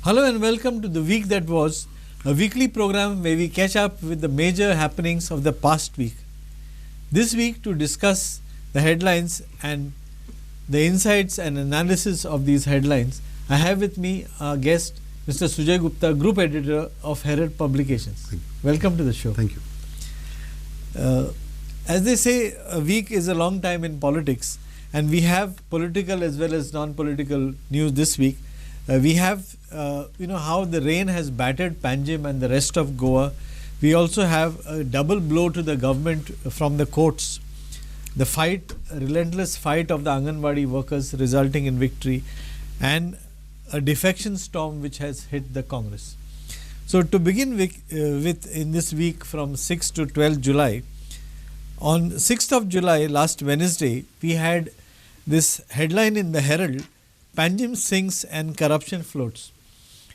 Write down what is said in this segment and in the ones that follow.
Hello and welcome to The Week That Was, a weekly program where we catch up with the major happenings of the past week. This week, to discuss the headlines and the insights and analysis of these headlines, I have with me our guest, Mr. Sujay Gupta, Group Editor of Herald Publications. Welcome to the show. Thank you. As they say, a week is a long time in politics, and we have political as well as non-political news this week. We have, how the rain has battered Panjim and the rest of Goa. We also have a double blow to the government from the courts. The fight, relentless fight of the Anganwadi workers resulting in victory, and a defection storm which has hit the Congress. So to begin with in this week from 6 to 12 July, on 6th of July, last Wednesday, we had this headline in the Herald, Panjim sinks and corruption floats.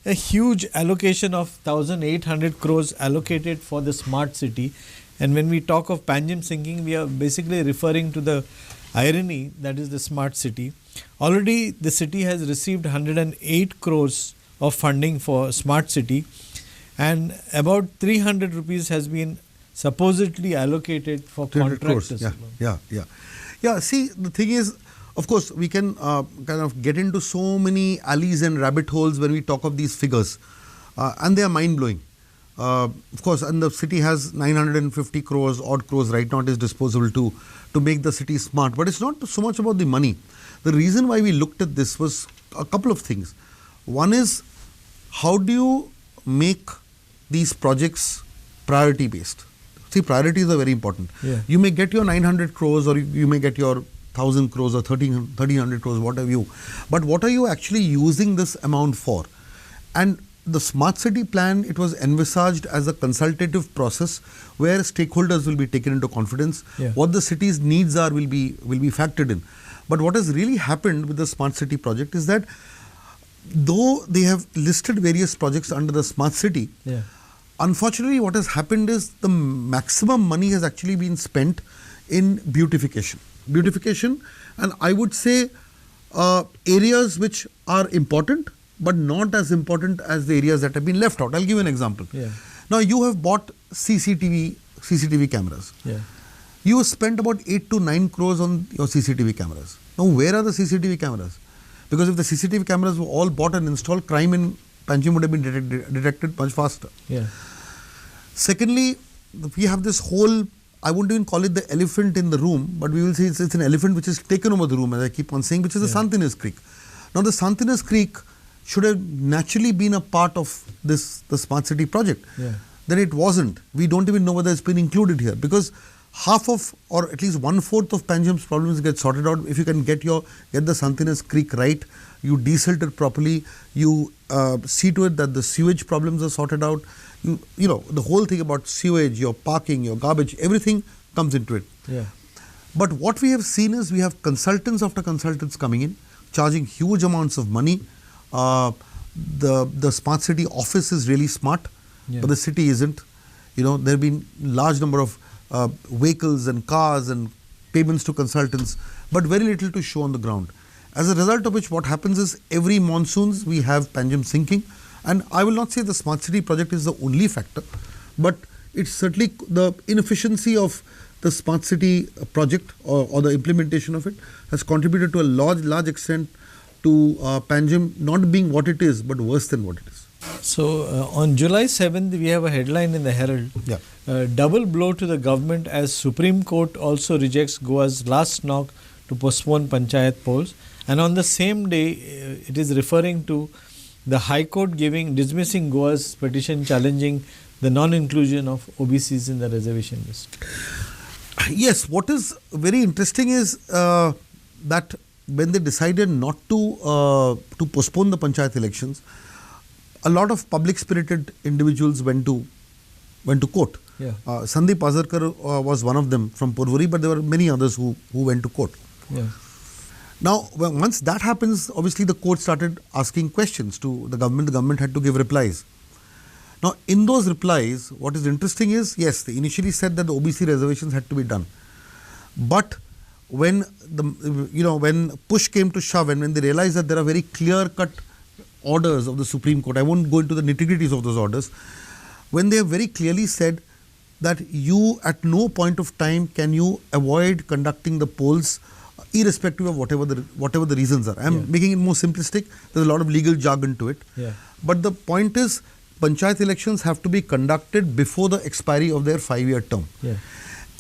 A huge allocation of 1,800 crores allocated for the smart city. And when we talk of Panjim sinking, we are basically referring to the irony that is the smart city. Already the city has received 108 crores of funding for smart city, and about 300 rupees has been supposedly allocated for contractors. Yeah, see, the thing is, of course, we can kind of get into so many alleys and rabbit holes when we talk of these figures, and they are mind-blowing. Of course, and the city has 950 crores, odd crores right now at its disposal to make the city smart. But it's not so much about the money. The reason why we looked at this was a couple of things. One is, how do you make these projects priority-based? See, priorities are very important. Yeah. You may get your 900 crores or you may get your 1,000 crores or 1,300 crores, whatever you. But what are you actually using this amount for? And the smart city plan, it was envisaged as a consultative process where stakeholders will be taken into confidence. Yeah. What the city's needs are will be factored in. But what has really happened with the smart city project is that though they have listed various projects under the smart city, unfortunately, what has happened is the maximum money has actually been spent in beautification. And I would say areas which are important, but not as important as the areas that have been left out. I'll give you an example. Yeah. Now, you have bought CCTV cameras. Yeah. You spent about 8 to 9 crores on your CCTV cameras. Now, where are the CCTV cameras? Because if the CCTV cameras were all bought and installed, crime in Panjim would have been detected much faster. Yeah. Secondly, we have this whole, I won't even call it the elephant in the room, but we will say it's an elephant which has taken over the room, as I keep on saying, which is the Santinas Creek. Now, the Santinas Creek should have naturally been a part of the smart city project. Yeah. Then it wasn't. We don't even know whether it's been included here, because half of, or at least 1/4 of Panjim's problems get sorted out if you can get the Santinas Creek right. You desilt it properly. You see to it that the sewage problems are sorted out. You know, the whole thing about sewage, your parking, your garbage, everything comes into it. Yeah. But what we have seen is we have consultants after consultants coming in, charging huge amounts of money. The smart city office is really smart, but the city isn't. You know, there have been large number of vehicles and cars and payments to consultants, but very little to show on the ground. As a result of which, what happens is every monsoons we have Panjim sinking. And I will not say the smart city project is the only factor, but it's certainly the inefficiency of the smart city project or the implementation of it has contributed to a large extent to Panjim not being what it is, but worse than what it is. So on July 7th, we have a headline in the Herald. Yeah. Double blow to the government as Supreme Court also rejects Goa's last knock to postpone Panchayat polls. And on the same day, it is referring to the High Court dismissing Goa's petition challenging the non-inclusion of OBCs in the reservation list. Yes, what is very interesting is that when they decided not to postpone the Panchayat elections, a lot of public-spirited individuals went to court. Yeah. Sandeep Azarkar was one of them from Purvari, but there were many others who went to court. Yeah. Now, once that happens, obviously the court started asking questions to the government. The government had to give replies. Now, in those replies, what is interesting is, yes, they initially said that the OBC reservations had to be done. But when when push came to shove and when they realized that there are very clear-cut orders of the Supreme Court, I won't go into the nitty-gritties of those orders, when they have very clearly said that you at no point of time can you avoid conducting the polls irrespective of whatever the reasons are. I'm making it more simplistic. There's a lot of legal jargon to it. But the point is, panchayat elections have to be conducted before the expiry of their 5-year term.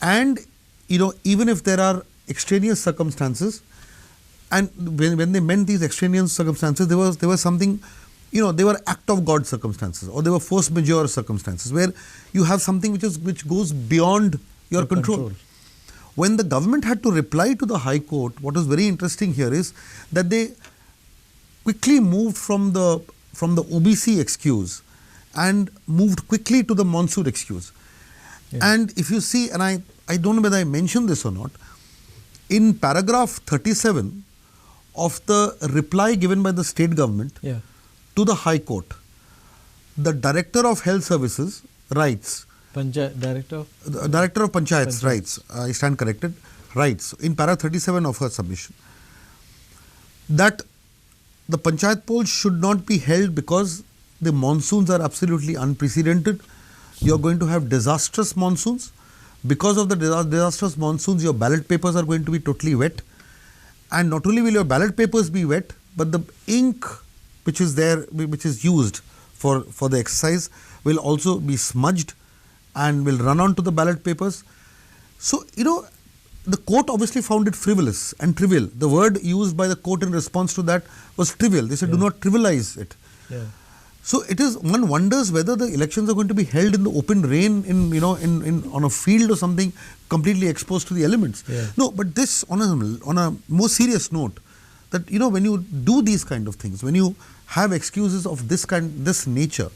And, even if there are extraneous circumstances, and when they meant these extraneous circumstances, there was something, they were act of God circumstances, or they were force majeure circumstances, where you have something which goes beyond your control. When the government had to reply to the High Court, what was very interesting here is that they quickly moved from the OBC excuse and moved quickly to the monsoon excuse. And if you see, and I don't know whether I mentioned this or not, in paragraph 37 of the reply given by the state government to the High Court, the Director of Health Services writes, Director of Panchayats writes, I stand corrected, writes in paragraph 37 of her submission, that the Panchayat polls should not be held because the monsoons are absolutely unprecedented. You are going to have disastrous monsoons. Because of the disastrous monsoons, your ballot papers are going to be totally wet. And not only will your ballot papers be wet, but the ink which is there, which is used for the exercise, will also be smudged and will run onto the ballot papers. So, the court obviously found it frivolous and trivial. The word used by the court in response to that was trivial. They said, do not trivialize it. So it is, one wonders whether the elections are going to be held in the open rain on a field or something completely exposed to the elements. No, but this on a more serious note, that when you do these kind of things, when you have excuses of this nature,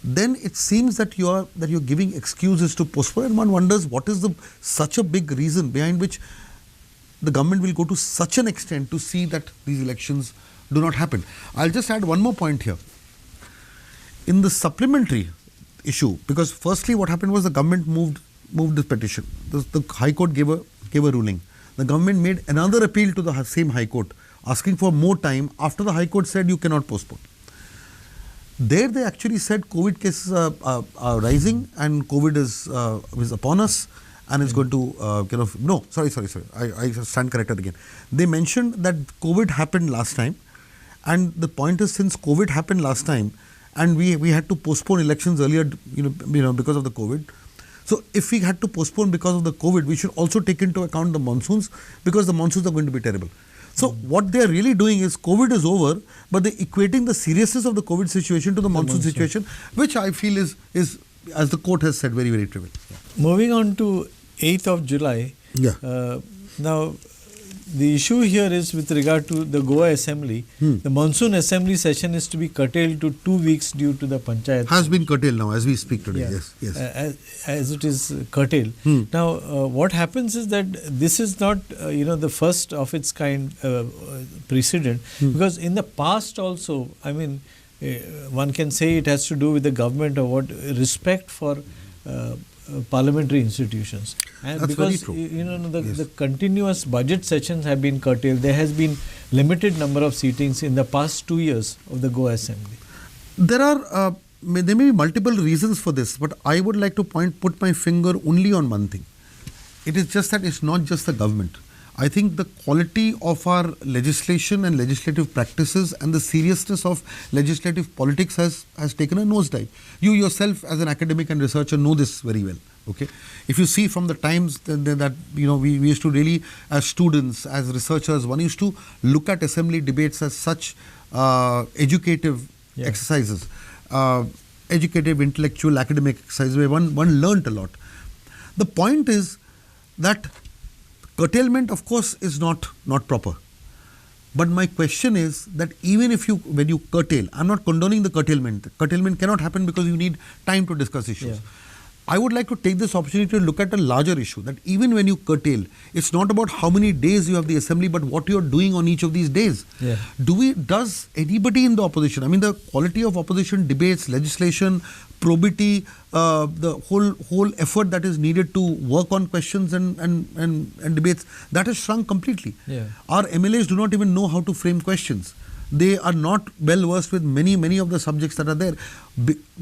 then it seems that you're giving excuses to postpone, and one wonders what is such a big reason behind which the government will go to such an extent to see that these elections do not happen. I'll just add one more point here. In the supplementary issue, because firstly what happened was the government moved the petition. The High Court gave a ruling. The government made another appeal to the same High Court, asking for more time after the High Court said you cannot postpone. There they actually said COVID cases are rising and COVID is upon us and it's going to no, sorry. I stand corrected again. They mentioned that COVID happened last time, and the point is, since COVID happened last time and we had to postpone elections earlier, because of the COVID. So if we had to postpone because of the COVID, we should also take into account the monsoons, because the monsoons are going to be terrible. So what they are really doing is, COVID is over, but they're equating the seriousness of the COVID situation to the monsoon situation, which I feel is, as the court has said, very, very trivial. Moving on to 8th of July. Now, the issue here is with regard to the Goa Assembly. The monsoon assembly session is to be curtailed to 2 weeks due to the panchayat. Has been curtailed now as we speak today. Yes. As it is curtailed. Now, what happens is that this is not the first of its kind precedent, because in the past also, I mean, one can say it has to do with the government or what respect for parliamentary institutions, and that's because the continuous budget sessions have been curtailed, there has been limited number of sittings in the past 2 years of the Goa Assembly. There may be multiple reasons for this, but I would like to put my finger only on one thing. It is just that it's not just the government. I think the quality of our legislation and legislative practices and the seriousness of legislative politics has taken a nosedive. You yourself as an academic and researcher know this very well. Okay, if you see from the times that we used to really, as students, as researchers, one used to look at assembly debates as such educative exercises, educative, intellectual, academic exercises where one learnt a lot. The point is that curtailment, of course, is not proper. But my question is that even when you curtail, I'm not condoning the curtailment. Curtailment cannot happen because you need time to discuss issues. I would like to take this opportunity to look at a larger issue, that even when you curtail, it's not about how many days you have the assembly, but what you're doing on each of these days. Does anybody in the opposition, I mean the quality of opposition debates, legislation, probity, the whole effort that is needed to work on questions and debates, that has shrunk completely. Our MLAs do not even know how to frame questions. They are not well versed with many of the subjects that are there.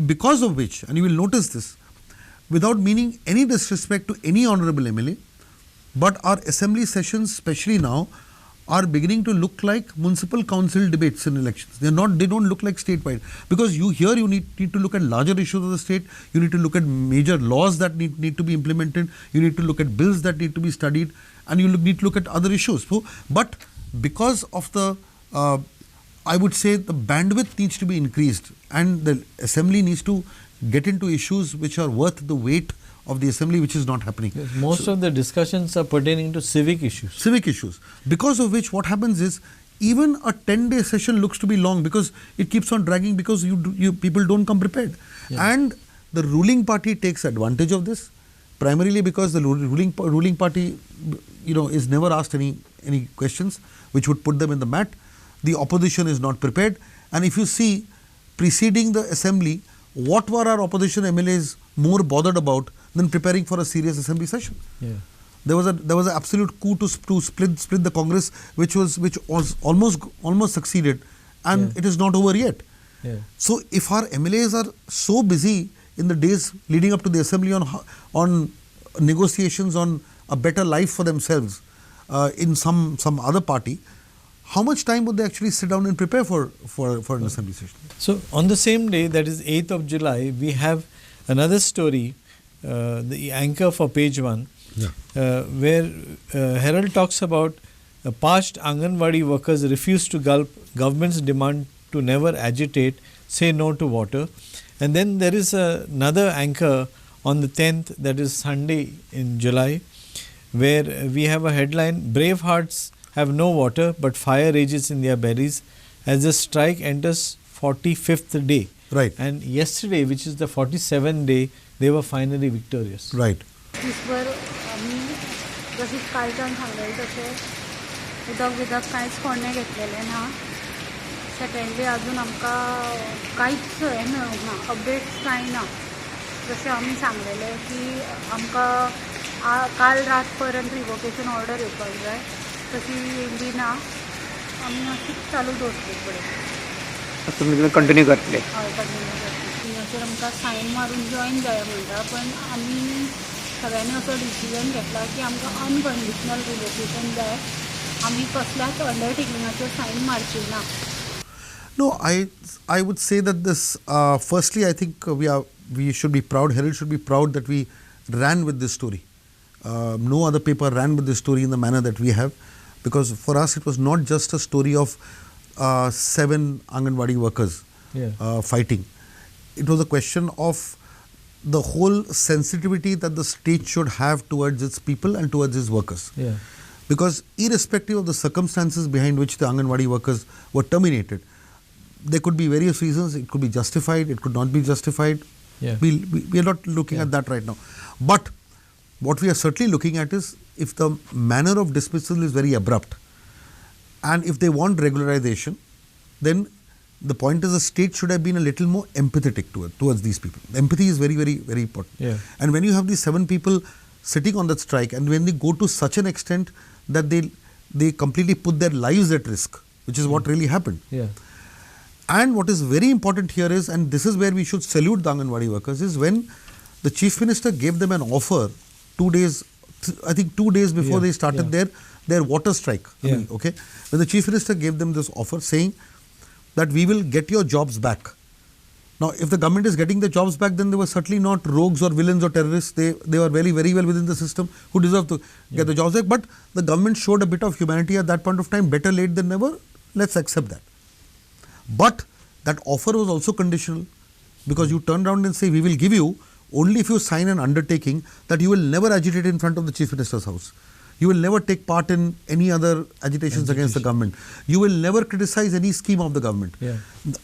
Because of which, and you will notice this, without meaning any disrespect to any honorable MLA, but our assembly sessions, especially now, are beginning to look like municipal council debates in elections. They don't look like statewide, because you need to look at larger issues of the state. You need to look at major laws that need to be implemented. You need to look at bills that need to be studied, and you need to look at other issues. So, but because of the I would say the bandwidth needs to be increased, and the assembly needs to get into issues which are worth the weight of the assembly, which is not happening. Yes, most of the discussions are pertaining to civic issues. Civic issues. Because of which what happens is, even a 10-day session looks to be long, because it keeps on dragging, because you people don't come prepared. Yeah. And the ruling party takes advantage of this, primarily because the ruling party, is never asked any questions which would put them in the mat. The opposition is not prepared. And if you see, preceding the assembly, what were our opposition MLAs more bothered about than preparing for a serious assembly session? Yeah. There was an absolute coup to split the Congress, which was almost succeeded, and it is not over yet. Yeah. So if our MLAs are so busy in the days leading up to the assembly on negotiations on a better life for themselves in some other party, how much time would they actually sit down and prepare for an assembly session? So on the same day, that is 8th of July, we have another story, the anchor for page 1, where Herald talks about past Anganwadi workers refuse to gulp, government's demand to never agitate, say no to water. And then there is another anchor on the 10th, that is Sunday in July, where we have a headline, brave hearts have no water but fire rages in their bellies as the strike enters 45th day. Right. And yesterday, which is the 47th day, they were finally victorious. Right. दिसभर आम्ही जशीच कालच्यान सांगलेलें तशें उदक कांयच कोणे घेतलेलें ना. Secondly अजून आमकां कांयच हें मेळूंक ना, अपडेट्स कांय ना. जशें आमी सांगलेलें की आमकां काल रात पर्यंत रिवोकेशन ऑर्डर येवपाक जाय, तशी येयली ना. आमी अशीच चालू दवरतली फुडें. तुमी कंटिन्यू करतले? हय, कंटिन्यू करतली. सिग्नेचर आमकां सायन मारून जॉइन जाय म्हणटा, पण आमी सगळ्यांनी असो डिसिजन घेतला की आमकां अनकंडिशनल रिलोकेशन जाय. आमी कसल्याच अंडरटेकिंगाचेर सायन मारची ना. No, I would say that this, firstly, I think we should be proud, Herald should be proud that we ran with this story. No other paper ran with this story in the manner that we have, because for us it was not just a story of 7 Anganwadi workers fighting. It was a question of the whole sensitivity that the state should have towards its people and towards its workers. Yeah. Because irrespective of the circumstances behind which the Anganwadi workers were terminated, there could be various reasons. It could be justified, it could not be justified. Yeah. We are not looking at that right now. But what we are certainly looking at is, if the manner of dismissal is very abrupt, and if they want regularization, then the point is the state should have been a little more empathetic towards these people. Empathy is very, very, very important. Yeah. And when you have these 7 people sitting on that strike, and when they go to such an extent that they completely put their lives at risk, which is what really happened. Yeah. And what is very important here is, and this is where we should salute the Anganwadi workers, is when the Chief Minister gave them an offer 2 days, I think 2 days before they started their water strike. I mean, okay, when the Chief Minister gave them this offer saying that we will get your jobs back. Now, if the government is getting the jobs back, then they were certainly not rogues or villains or terrorists. They were very, very well within the system who deserve to get the jobs back. But the government showed a bit of humanity at that point of time. Better late than never. Let's accept that. But that offer was also conditional, because you turn around and say, we will give you only if you sign an undertaking that you will never agitate in front of the Chief Minister's house. You will never take part in any other agitations against the government. You will never criticize any scheme of the government. Yeah.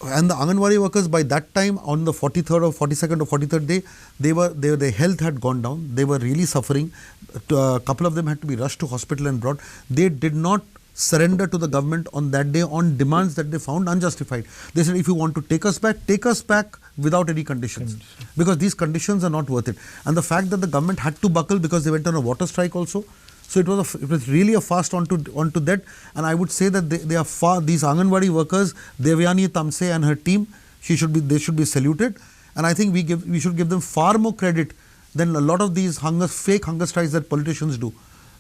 And the Anganwadi workers, by that time, on the 43rd or 42nd or 43rd day, their health had gone down. They were really suffering. A couple of them had to be rushed to hospital and brought. They did not surrender to the government on that day on demands that they found unjustified. They said, if you want to take us back without any conditions. Because these conditions are not worth it. And the fact that the government had to buckle because they went on a water strike also, So it was really a fast onto that, and I would say that they are far, these Anganwadi workers, Devyani Tamse and her team, they should be saluted, and I think we should give them far more credit than a lot of these fake hunger strikes that politicians do,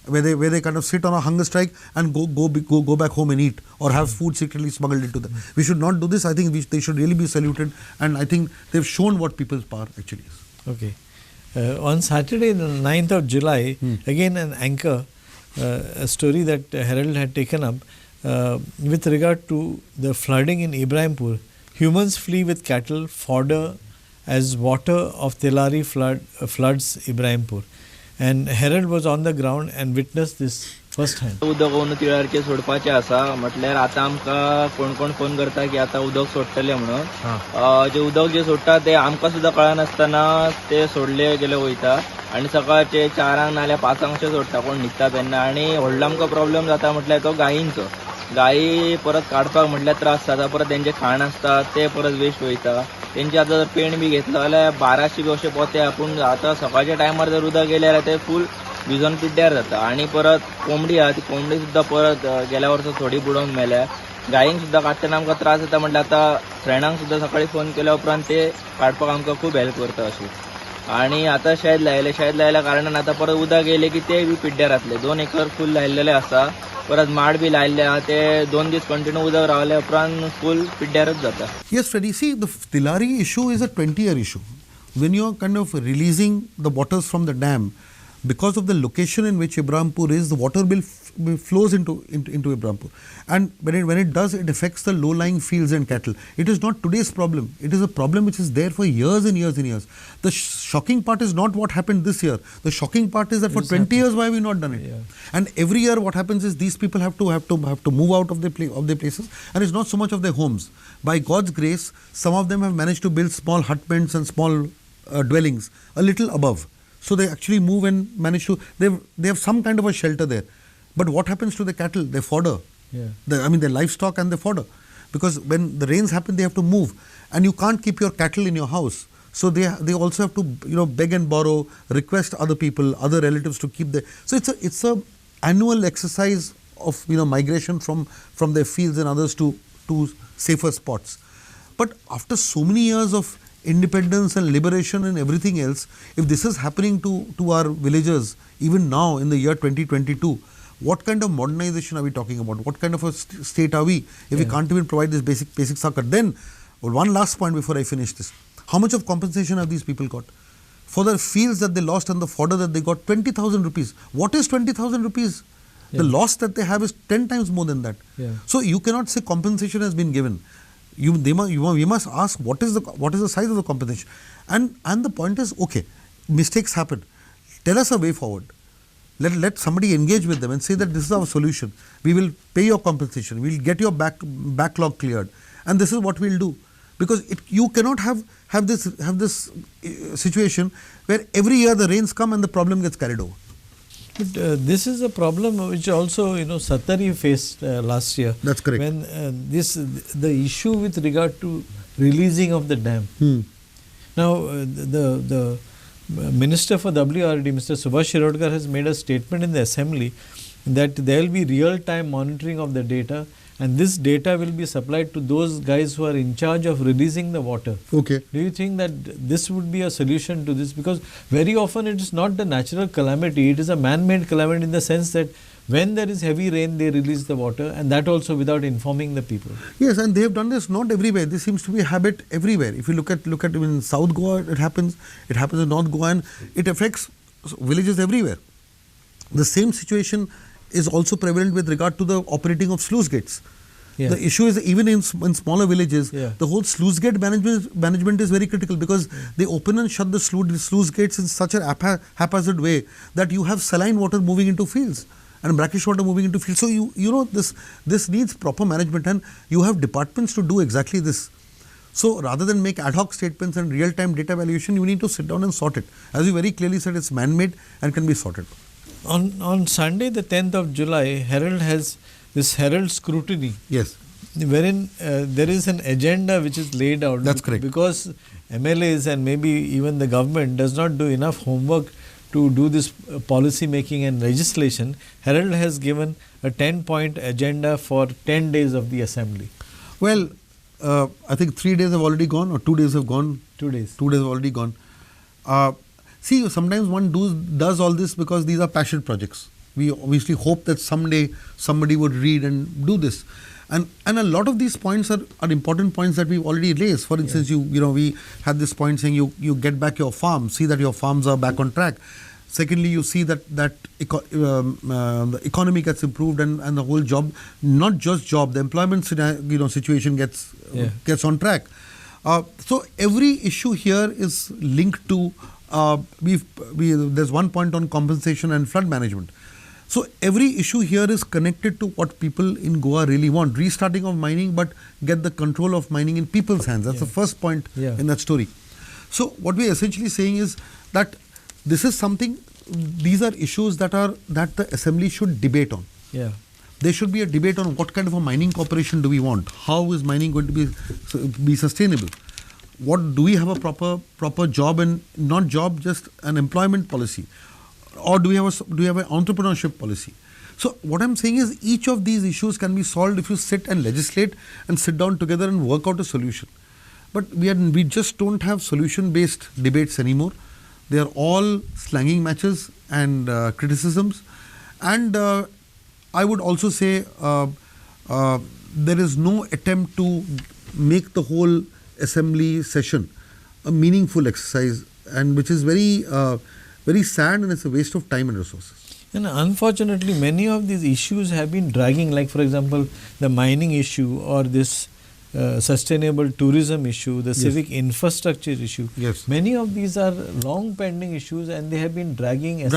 where they kind of sit on a hunger strike and go back home and eat, or have food secretly smuggled into them. We should not do this. I think they should really be saluted, and I think they've shown what people's power actually is. Okay. On Saturday, the 9th of July, again an anchor, a story that Herald had taken up with regard to the flooding in Ibrahimpur. Humans flee with cattle, fodder as water of Telari floods Ibrahimpur. And Herald was on the ground and witnessed this first hand. उदक own तिळारचे सोडपाचे आसा म्हटल्यार आता आमकां कोण कोण phone करता की आता उदक सोडटले म्हणून जे उदक जे सोडटा ते आमकां सुद्दां कळनासतना ते सोडले गेले वयता आनी सकाळचे 4 नाल्यार 5 सोडटा कोण न्हिदता तेन्ना आनी व्हडलो आमकां प्रॉब्लेम जाता म्हटल्यार तो गायींचो गायी परत काडपाक म्हटल्यार त्रास जाता परत तेंचे खाण आसता ते परत वेस्ट वयता तेंचे आता जर पेंड बी घेतलो जाल्यार 1200 बी अशें पोते पूण आता सकाळच्या टायमार जर उदक गेले जाल्यार ते फूल भिजून पिड्ड्यार जाता आनी परत कोंबडी आहा ती कोंबडी सुद्दां परत गेल्या वर्सा थोडी बुडोवन मेल्या गायींक सुद्दां काडटना आमकां त्रास जाता म्हटल्यार आता फ्रेंडांक सुद्दां सकाळी फोन केल्या उपरांत ते काडपाक आमकां खूब हेल्प करता अशी आनी आता शेत लायल्या कारणान आता परत उदक येयलें की ते बी पिड्ड्यार जातले 2 एकर फूल लायिल्ले आसा परत माड बी लायिल्ले आहा ते 2 दीस कंटिन्यू उदक रावल्या उपरांत फूल पिड्ड्यारच जाता. Yes, Freddy, see, the Tilari issue is a 20-year issue. When you are kind of releasing the waters from the dam, because of the location in which Ibrahimpur is, the water will flows into Ibrahimpur, and when it does, it affects the low-lying fields and cattle. It is not today's problem. It is a problem which is there for years and years and years. The shocking part is not what happened this year. The shocking part is that for 20 years, why have we not done it? Yeah. And every year, what happens is these people have to move out of their places, and it's not so much of their homes. By God's grace, some of them have managed to build small hutments and small dwellings a little above. So they actually move and manage to, they have some kind of a shelter there. But what happens to the cattle? Their fodder. Yeah. Their livestock and their fodder. Because when the rains happen, they have to move. And you can't keep your cattle in your house. So they also have to beg and borrow, request other people, other relatives to keep their. So it's a annual exercise of migration from their fields and others to safer spots. But after so many years of independence and liberation and everything else, if this is happening to our villagers even now in the year 2022, what kind of modernization are we talking about? What kind of a state are we if we can't even provide this basic succor? Then, one last point before I finish this. How much of compensation have these people got? For the fields that they lost and the fodder that they got, 20,000 rupees. What is 20,000 rupees? Yeah. The loss that they have is 10 times more than that. Yeah. So you cannot say compensation has been given. We must ask what is the size of the compensation, and the point is, okay, mistakes happen. Tell us a way forward. Let somebody engage with them and say that this is our solution. We will pay your compensation. We will get your backlog cleared, and this is what we will do. Because you cannot have this situation where every year the rains come and the problem gets carried over. But this is a problem which also Satari faced last year. That's correct. When the issue with regard to releasing of the dam. Now the Minister for WRD, Mr. Subhash Shirodkar, has made a statement in the Assembly that there will be real-time monitoring of the data, and this data will be supplied to those guys who are in charge of releasing the water. Okay. Do you think that this would be a solution to this? Because very often it is not the natural calamity, it is a man-made calamity in the sense that when there is heavy rain, they release the water, and that also without informing the people. Yes, and they have done this not everywhere. This seems to be a habit everywhere. If you look at even in South Goa, it happens in North Goa, and it affects villages everywhere. The same situation is also prevalent with regard to the operating of sluice gates. Yeah. The issue is even in smaller villages, the whole sluice gate management is very critical, because they open and shut the sluice gates in such a haphazard way that you have saline water moving into fields and brackish water moving into fields. So this needs proper management, and you have departments to do exactly this. So rather than make ad hoc statements and real-time data evaluation, you need to sit down and sort it. As you very clearly said, it's man-made and can be sorted. On Sunday, the 10th of July, Herald has this Herald scrutiny. Yes. Wherein there is an agenda which is laid out. That's correct. Because MLAs and maybe even the government does not do enough homework to do this policy making and legislation, Herald has given a 10-point agenda for 10 days of the assembly. Well, I think 3 days have already gone, or 2 days have gone. 2 days. 2 days have already gone. See, sometimes one does all this because these are passion projects. We obviously hope that someday somebody would read and do this. And a lot of these points are important points that we've already raised. For instance, we had this point saying you get back your farm, see that your farms are back on track. Secondly, you see that the economy gets improved and the whole job, not just job, the employment situation gets on track. So every issue here is linked to there's one point on compensation and flood management. So every issue here is connected to what people in Goa really want. Restarting of mining, but get the control of mining in people's hands. That's the first point in that story. So what we are essentially saying is that this is something, these are issues that the assembly should debate on. Yeah. There should be a debate on what kind of a mining corporation do we want? How is mining going to be sustainable? What do we have a proper job and not job, just an employment policy? Or do we have an entrepreneurship policy? So what I'm saying is each of these issues can be solved if you sit and legislate and sit down together and work out a solution. But we just don't have solution-based debates anymore. They are all slanging matches and criticisms. And I would also say there is no attempt to make the whole assembly session a meaningful exercise, and which is very sad, and it's a waste of time and resources. And unfortunately, many of these issues have been dragging, like for example, the mining issue or this sustainable tourism issue, the civic infrastructure issue. Yes. Many of these are long pending issues and they have been dragging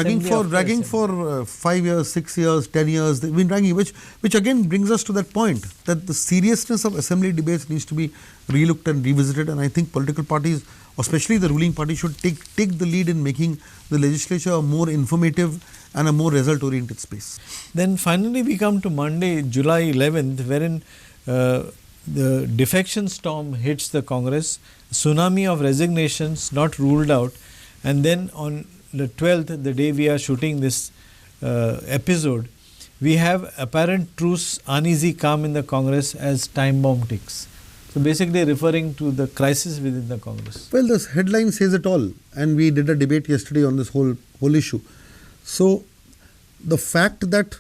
for 5 years, 6 years, 10 years. They've been dragging, which again brings us to that point that the seriousness of assembly debates needs to be relooked and revisited. And I think political parties, especially the ruling party, should take the lead in making the legislature a more informative and a more result-oriented space. Then finally we come to Monday, July 11th, wherein the defection storm hits the Congress, tsunami of resignations not ruled out, and then on the 12th, the day we are shooting this episode, we have apparent truce, uneasy calm in the Congress as time bomb ticks. So basically referring to the crisis within the Congress. Well, this headline says it all, and we did a debate yesterday on this whole issue. So the fact that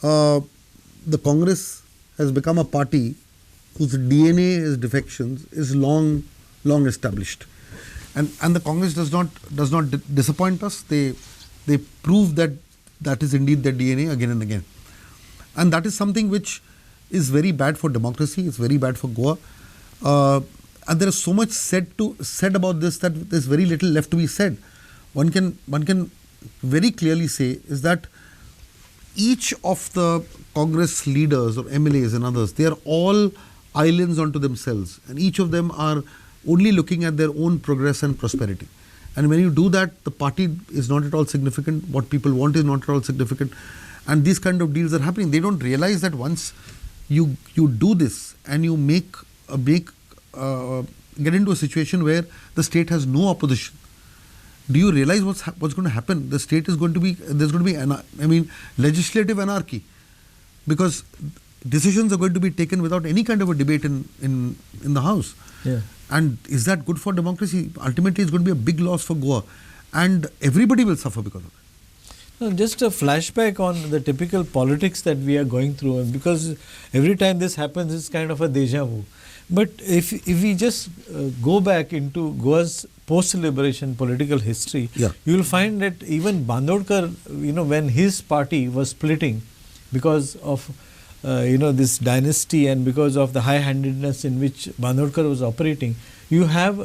the Congress has become a party whose DNA is defections is long established, and the Congress does not disappoint us. They prove that is indeed their DNA again and again, and that is something which is very bad for democracy. It's very bad for Goa, and there is so much said about this that there's very little left to be said. One can very clearly say is that each of the Congress leaders or MLAs and others, they are all islands unto themselves, and each of them are only looking at their own progress and prosperity. And when you do that, the party is not at all significant. What people want is not at all significant, and these kind of deals are happening. They don't realize that once you do this and you get into a situation where the state has no opposition, do you realize what's going to happen? The state is going to be, there's going to be legislative anarchy, because decisions are going to be taken without any kind of a debate in the House. Yeah. And is that good for democracy? Ultimately, it's going to be a big loss for Goa, and everybody will suffer because of it. No, just a flashback on the typical politics that we are going through, because every time this happens, it's kind of a deja vu. But if we just go back into Goa's post-liberation political history, you will find that even Bandodkar, when his party was splitting because of this dynasty and because of the high-handedness in which Bandodkar was operating, you have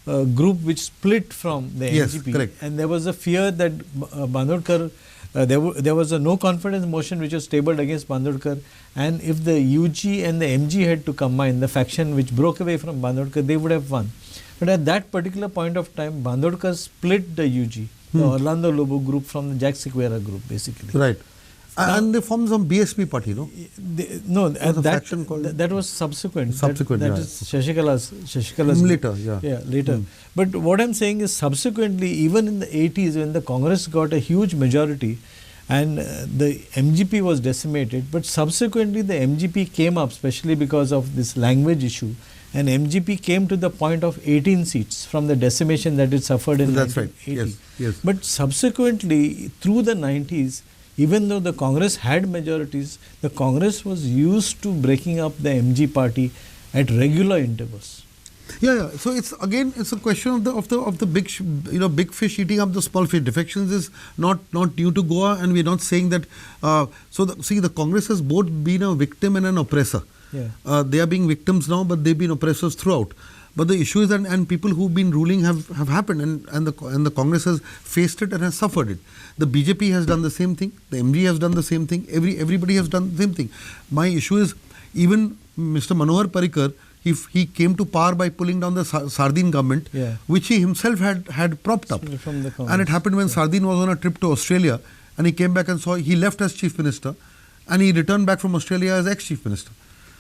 a group which split from the NGP. Correct. And there was a fear that Bandodkar, there was a no confidence motion which was tabled against Bandodkar, and if the UG and the MG had to combine, the faction which broke away from Bandodkar, they would have won. But at that particular point of time, Bandodkar split the UG, the Orlando Lobo group, from the Jack Sequeira group, basically. Right. And they formed some BSP party, no? That was subsequent. Subsequent, that is Shashikala's later, yeah. Yeah, later. But what I'm saying is subsequently, even in the 80s when the Congress got a huge majority and the MGP was decimated, but subsequently the MGP came up, especially because of this language issue, and MGP came to the point of 18 seats from the decimation that it suffered in 1980. Right. Yes. But subsequently, through the 90s, even though the Congress had majorities, the Congress was used to breaking up the MG party at regular intervals. Yeah. So it's a question of the big big fish eating up the small fish. Defections is not new to Goa, and we're not saying that. The Congress has both been a victim and an oppressor. Yeah. They are being victims now, but they've been oppressors throughout. But the issue is that and people who've been ruling have happened, and the Congress has faced it and has suffered it. The BJP has done the same thing. The MG has done the same thing. Everybody has done the same thing. My issue is even Mr. Manohar Parrikar, he came to power by pulling down the Sardine government, which he himself had propped up. And it happened when Sardine was on a trip to Australia, and he came back and he left as chief minister, and he returned back from Australia as ex-chief minister.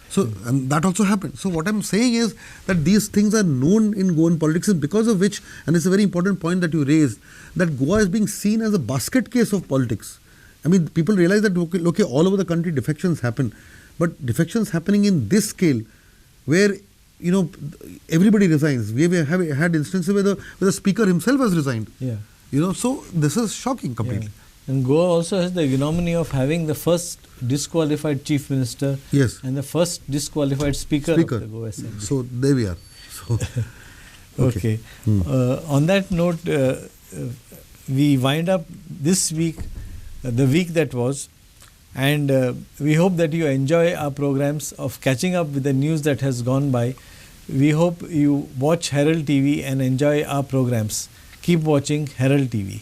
So, and that also happened. So what I'm saying is that these things are known in Goan politics, and because of which, and it's a very important point that you raised, that Goa is being seen as a basket case of politics. I mean, people realize that, okay, all over the country defections happen, but defections happening in this scale, where, everybody resigns. We have had instances where the speaker himself has resigned. Yeah. So this is shocking completely. Yeah. And Goa also has the ignominy of having the first disqualified chief minister and the first disqualified speaker. Of the Goa Assembly. So there we are. So, okay. On that note, we wind up this week, the week that was, and we hope that you enjoy our programs of catching up with the news that has gone by. We hope you watch Herald TV and enjoy our programs. Keep watching Herald TV.